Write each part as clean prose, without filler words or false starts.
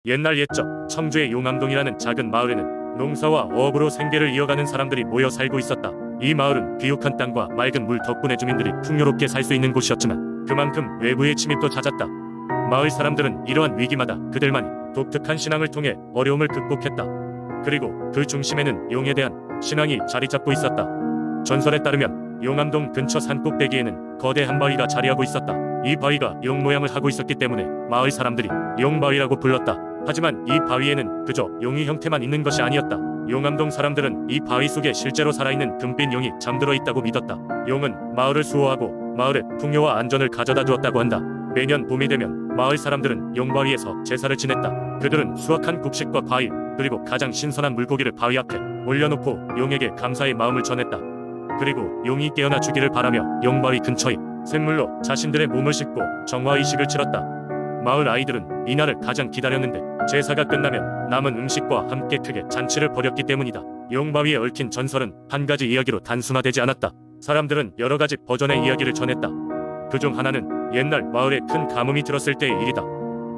옛날 옛적 청주의 용암동이라는 작은 마을에는 농사와 어업으로 생계를 이어가는 사람들이 모여 살고 있었다. 이 마을은 비옥한 땅과 맑은 물 덕분에 주민들이 풍요롭게 살 수 있는 곳이었지만 그만큼 외부의 침입도 잦았다. 마을 사람들은 이러한 위기마다 그들만이 독특한 신앙을 통해 어려움을 극복했다. 그리고 그 중심에는 용에 대한 신앙이 자리 잡고 있었다. 전설에 따르면 용암동 근처 산꼭대기에는 거대한 바위가 자리하고 있었다. 이 바위가 용 모양을 하고 있었기 때문에 마을 사람들이 용바위라고 불렀다. 하지만 이 바위에는 그저 용의 형태만 있는 것이 아니었다. 용암동 사람들은 이 바위 속에 실제로 살아있는 금빛 용이 잠들어 있다고 믿었다. 용은 마을을 수호하고 마을의 풍요와 안전을 가져다 주었다고 한다. 매년 봄이 되면 마을 사람들은 용바위에서 제사를 지냈다. 그들은 수확한 곡식과 과일 그리고 가장 신선한 물고기를 바위 앞에 올려놓고 용에게 감사의 마음을 전했다. 그리고 용이 깨어나 주기를 바라며 용바위 근처에 샘물로 자신들의 몸을 씻고 정화의식을 치렀다. 마을 아이들은 이날을 가장 기다렸는데 제사가 끝나면 남은 음식과 함께 크게 잔치를 벌였기 때문이다. 용바위에 얽힌 전설은 한 가지 이야기로 단순화되지 않았다. 사람들은 여러 가지 버전의 이야기를 전했다. 그중 하나는 옛날 마을에 큰 가뭄이 들었을 때의 일이다.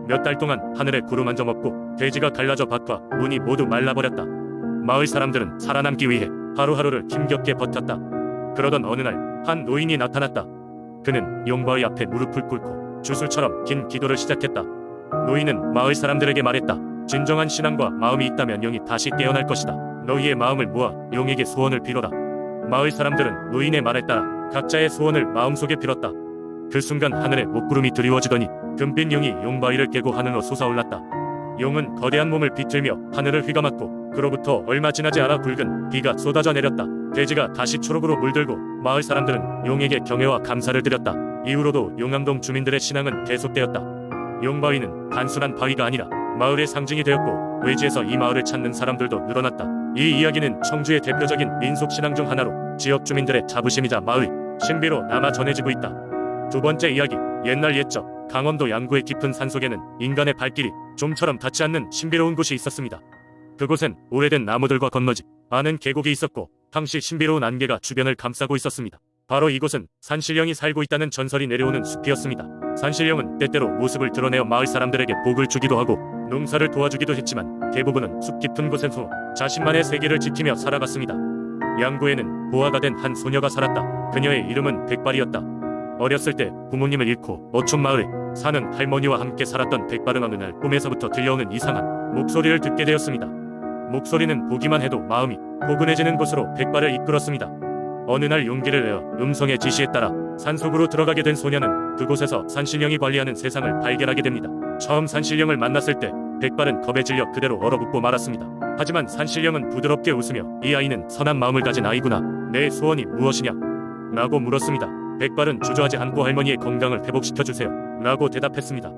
몇 달 동안 하늘에 구름 한 점 없고 대지가 갈라져 밭과 문이 모두 말라버렸다. 마을 사람들은 살아남기 위해 하루하루를 힘겹게 버텼다. 그러던 어느 날 한 노인이 나타났다. 그는 용바위 앞에 무릎을 꿇고 주술처럼 긴 기도를 시작했다. 노인은 마을 사람들에게 말했다. 진정한 신앙과 마음이 있다면 용이 다시 깨어날 것이다. 너희의 마음을 모아 용에게 소원을 빌어라. 마을 사람들은 노인의 말에 따라 각자의 소원을 마음속에 빌었다. 그 순간 하늘에 목구름이 드리워지더니 금빛 용이 용바위를 깨고 하늘로 솟아올랐다. 용은 거대한 몸을 비틀며 하늘을 휘감았고 그로부터 얼마 지나지 않아 굵은 비가 쏟아져 내렸다. 대지가 다시 초록으로 물들고 마을 사람들은 용에게 경애와 감사를 드렸다. 이후로도 용암동 주민들의 신앙은 계속되었다. 용바위는 단순한 바위가 아니라 마을의 상징이 되었고 외지에서 이 마을을 찾는 사람들도 늘어났다. 이 이야기는 청주의 대표적인 민속신앙 중 하나로 지역 주민들의 자부심이자 마을의 신비로 남아 전해지고 있다. 두 번째 이야기, 옛날 옛적 강원도 양구의 깊은 산속에는 인간의 발길이 좀처럼 닿지 않는 신비로운 곳이 있었습니다. 그곳엔 오래된 나무들과 건너지 많은 계곡이 있었고 당시 신비로운 안개가 주변을 감싸고 있었습니다. 바로 이곳은 산신령이 살고 있다는 전설이 내려오는 숲이었습니다. 산신령은 때때로 모습을 드러내어 마을 사람들에게 복을 주기도 하고 농사를 도와주기도 했지만 대부분은 숲 깊은 곳에서 자신만의 세계를 지키며 살아갔습니다. 양구에는 보아가 된 한 소녀가 살았다. 그녀의 이름은 백발이었다. 어렸을 때 부모님을 잃고 어촌 마을에 사는 할머니와 함께 살았던 백발은 어느 날 꿈에서부터 들려오는 이상한 목소리를 듣게 되었습니다. 목소리는 보기만 해도 마음이 포근해지는 곳으로 백발을 이끌었습니다. 어느 날 용기를 내어 음성의 지시에 따라 산속으로 들어가게 된 소녀는 그곳에서 산신령이 관리하는 세상을 발견하게 됩니다. 처음 산신령을 만났을 때 백발은 겁에 질려 그대로 얼어붙고 말았습니다. 하지만 산신령은 부드럽게 웃으며 이 아이는 선한 마음을 가진 아이구나. 내 소원이 무엇이냐? 라고 물었습니다. 백발은 주저하지 않고 할머니의 건강을 회복시켜주세요. 라고 대답했습니다.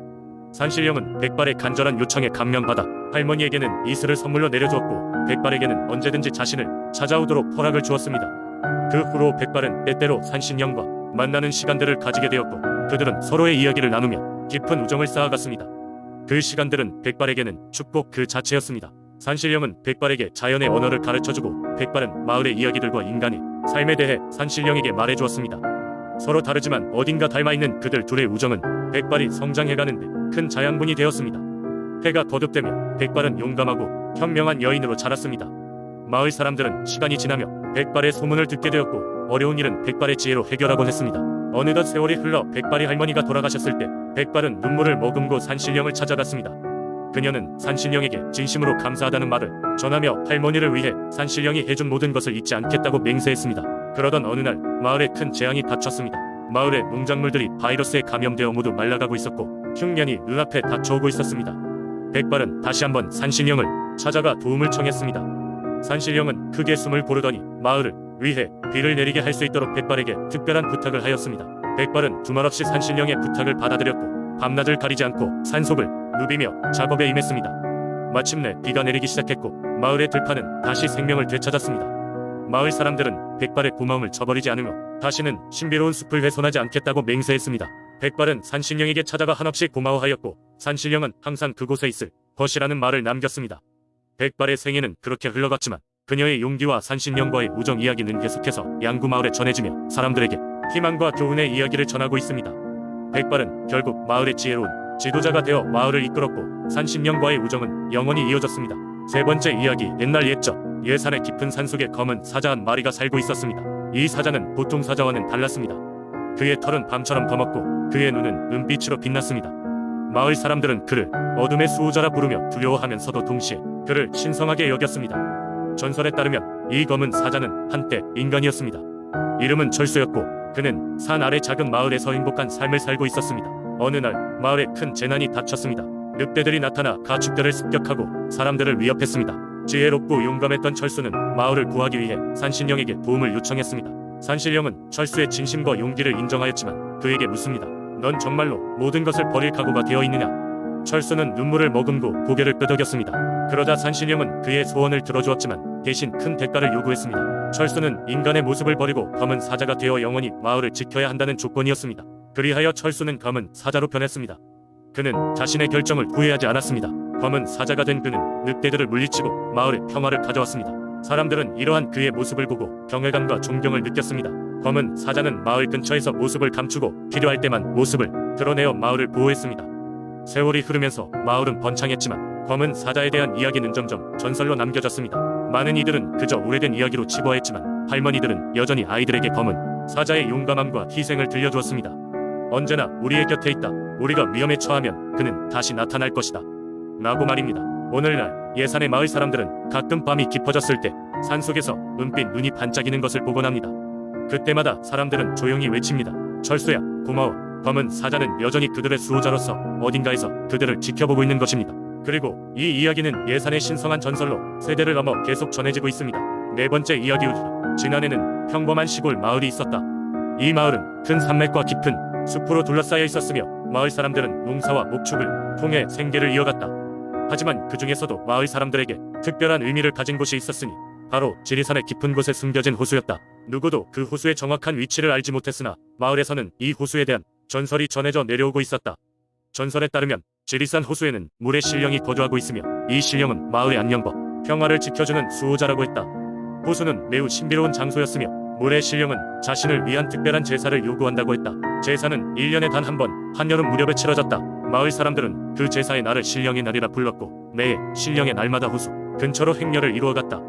산신령은 백발의 간절한 요청에 감명받아 할머니에게는 이슬을 선물로 내려주었고 백발에게는 언제든지 자신을 찾아오도록 허락을 주었습니다. 그 후로 백발은 때때로 산신령과 만나는 시간들을 가지게 되었고 그들은 서로의 이야기를 나누며 깊은 우정을 쌓아갔습니다. 그 시간들은 백발에게는 축복 그 자체였습니다. 산신령은 백발에게 자연의 언어를 가르쳐주고 백발은 마을의 이야기들과 인간의 삶에 대해 산신령에게 말해주었습니다. 서로 다르지만 어딘가 닮아있는 그들 둘의 우정은 백발이 성장해가는데 큰 자양분이 되었습니다. 해가 거듭되며 백발은 용감하고 현명한 여인으로 자랐습니다. 마을 사람들은 시간이 지나며 백발의 소문을 듣게 되었고 어려운 일은 백발의 지혜로 해결하곤 했습니다. 어느덧 세월이 흘러 백발이 할머니가 돌아가셨을 때 백발은 눈물을 머금고 산신령을 찾아갔습니다. 그녀는 산신령에게 진심으로 감사하다는 말을 전하며 할머니를 위해 산신령이 해준 모든 것을 잊지 않겠다고 맹세했습니다. 그러던 어느 날 마을에 큰 재앙이 닥쳤습니다. 마을의 농작물들이 바이러스에 감염되어 모두 말라가고 있었고 흉년이 눈앞에 닥쳐오고 있었습니다. 백발은 다시 한번 산신령을 찾아가 도움을 청했습니다. 산신령은 크게 숨을 고르더니 마을을 위해 비를 내리게 할 수 있도록 백발에게 특별한 부탁을 하였습니다. 백발은 두말없이 산신령의 부탁을 받아들였고 밤낮을 가리지 않고 산속을 누비며 작업에 임했습니다. 마침내 비가 내리기 시작했고 마을의 들판은 다시 생명을 되찾았습니다. 마을 사람들은 백발의 고마움을 저버리지 않으며 다시는 신비로운 숲을 훼손하지 않겠다고 맹세했습니다. 백발은 산신령에게 찾아가 한없이 고마워하였고 산신령은 항상 그곳에 있을 것이라는 말을 남겼습니다. 백발의 생애는 그렇게 흘러갔지만 그녀의 용기와 산신령과의 우정 이야기는 계속해서 양구마을에 전해지며 사람들에게 희망과 교훈의 이야기를 전하고 있습니다. 백발은 결국 마을의 지혜로운 지도자가 되어 마을을 이끌었고 산신령과의 우정은 영원히 이어졌습니다. 세 번째 이야기. 옛날 옛적 예산의 깊은 산속에 검은 사자 한 마리가 살고 있었습니다. 이 사자는 보통 사자와는 달랐습니다. 그의 털은 밤처럼 검었고 그의 눈은 은빛으로 빛났습니다. 마을 사람들은 그를 어둠의 수호자라 부르며 두려워하면서도 동시에 그를 신성하게 여겼습니다. 전설에 따르면 이 검은 사자는 한때 인간이었습니다. 이름은 철수였고 그는 산 아래 작은 마을에서 행복한 삶을 살고 있었습니다. 어느 날 마을에 큰 재난이 닥쳤습니다. 늑대들이 나타나 가축들을 습격하고 사람들을 위협했습니다. 지혜롭고 용감했던 철수는 마을을 구하기 위해 산신령에게 도움을 요청했습니다. 산신령은 철수의 진심과 용기를 인정하였지만 그에게 묻습니다. 넌 정말로 모든 것을 버릴 각오가 되어 있느냐? 철수는 눈물을 머금고 고개를 끄덕였습니다. 그러자 산신령은 그의 소원을 들어주었지만 대신 큰 대가를 요구했습니다. 철수는 인간의 모습을 버리고 검은 사자가 되어 영원히 마을을 지켜야 한다는 조건이었습니다. 그리하여 철수는 검은 사자로 변했습니다. 그는 자신의 결정을 후회하지 않았습니다. 검은 사자가 된 그는 늑대들을 물리치고 마을에 평화를 가져왔습니다. 사람들은 이러한 그의 모습을 보고 경외감과 존경을 느꼈습니다. 검은 사자는 마을 근처에서 모습을 감추고 필요할 때만 모습을 드러내어 마을을 보호했습니다. 세월이 흐르면서 마을은 번창했지만 검은 사자에 대한 이야기는 점점 전설로 남겨졌습니다. 많은 이들은 그저 오래된 이야기로 치부했지만 할머니들은 여전히 아이들에게 검은 사자의 용감함과 희생을 들려주었습니다. 언제나 우리의 곁에 있다. 우리가 위험에 처하면 그는 다시 나타날 것이다. 라고 말입니다. 오늘날 예산의 마을 사람들은 가끔 밤이 깊어졌을 때 산속에서 은빛 눈이 반짝이는 것을 보곤 합니다. 그때마다 사람들은 조용히 외칩니다. 철수야, 고마워. 검은 사자는 여전히 그들의 수호자로서 어딘가에서 그들을 지켜보고 있는 것입니다. 그리고 이 이야기는 예산의 신성한 전설로 세대를 넘어 계속 전해지고 있습니다. 네 번째 이야기. 지난해는 평범한 시골 마을이 있었다. 이 마을은 큰 산맥과 깊은 숲으로 둘러싸여 있었으며 마을 사람들은 농사와 목축을 통해 생계를 이어갔다. 하지만 그 중에서도 마을 사람들에게 특별한 의미를 가진 곳이 있었으니 바로 지리산의 깊은 곳에 숨겨진 호수였다. 누구도 그 호수의 정확한 위치를 알지 못했으나 마을에서는 이 호수에 대한 전설이 전해져 내려오고 있었다. 전설에 따르면 지리산 호수에는 물의 신령이 거주하고 있으며 이 신령은 마을의 안녕과 평화를 지켜주는 수호자라고 했다. 호수는 매우 신비로운 장소였으며 물의 신령은 자신을 위한 특별한 제사를 요구한다고 했다. 제사는 1년에 단 한 번 한여름 무렵에 치러졌다. 마을 사람들은 그 제사의 날을 신령의 날이라 불렀고 매해 신령의 날마다 호수 근처로 행렬을 이루어갔다.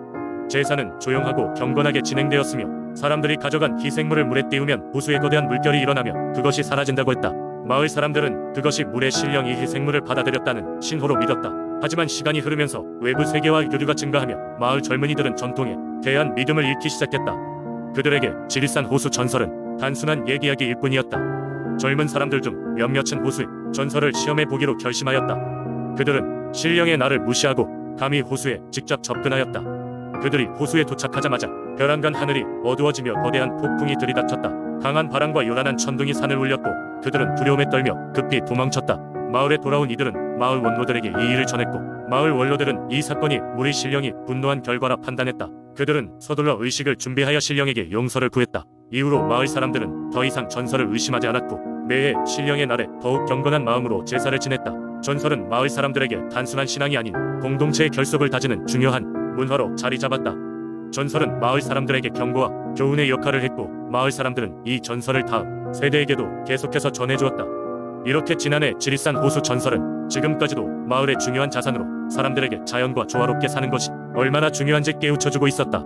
제사는 조용하고 경건하게 진행되었으며 사람들이 가져간 희생물을 물에 띄우면 호수에 거대한 물결이 일어나며 그것이 사라진다고 했다. 마을 사람들은 그것이 물의 신령이 희생물을 받아들였다는 신호로 믿었다. 하지만 시간이 흐르면서 외부 세계와 교류가 증가하며 마을 젊은이들은 전통에 대한 믿음을 잃기 시작했다. 그들에게 지리산 호수 전설은 단순한 얘기일 뿐이었다. 젊은 사람들 중 몇몇은 호수의 전설을 시험해 보기로 결심하였다. 그들은 신령의 날을 무시하고 감히 호수에 직접 접근하였다. 그들이 호수에 도착하자마자 벼랑간 하늘이 어두워지며 거대한 폭풍이 들이닥쳤다. 강한 바람과 요란한 천둥이 산을 울렸고 그들은 두려움에 떨며 급히 도망쳤다. 마을에 돌아온 이들은 마을 원로들에게 이 일을 전했고 마을 원로들은 이 사건이 물의 신령이 분노한 결과라 판단했다. 그들은 서둘러 의식을 준비하여 신령에게 용서를 구했다. 이후로 마을 사람들은 더 이상 전설을 의심하지 않았고 매해 신령의 날에 더욱 경건한 마음으로 제사를 지냈다. 전설은 마을 사람들에게 단순한 신앙이 아닌 공동체의 결속을 다지는 중요한 문화로 자리 잡았다. 전설은 마을 사람들에게 경고와 교훈의 역할을 했고 마을 사람들은 이 전설을 다음 세대에게도 계속해서 전해주었다. 이렇게 지난해 지리산 호수 전설은 지금까지도 마을의 중요한 자산으로 사람들에게 자연과 조화롭게 사는 것이 얼마나 중요한지 깨우쳐주고 있었다.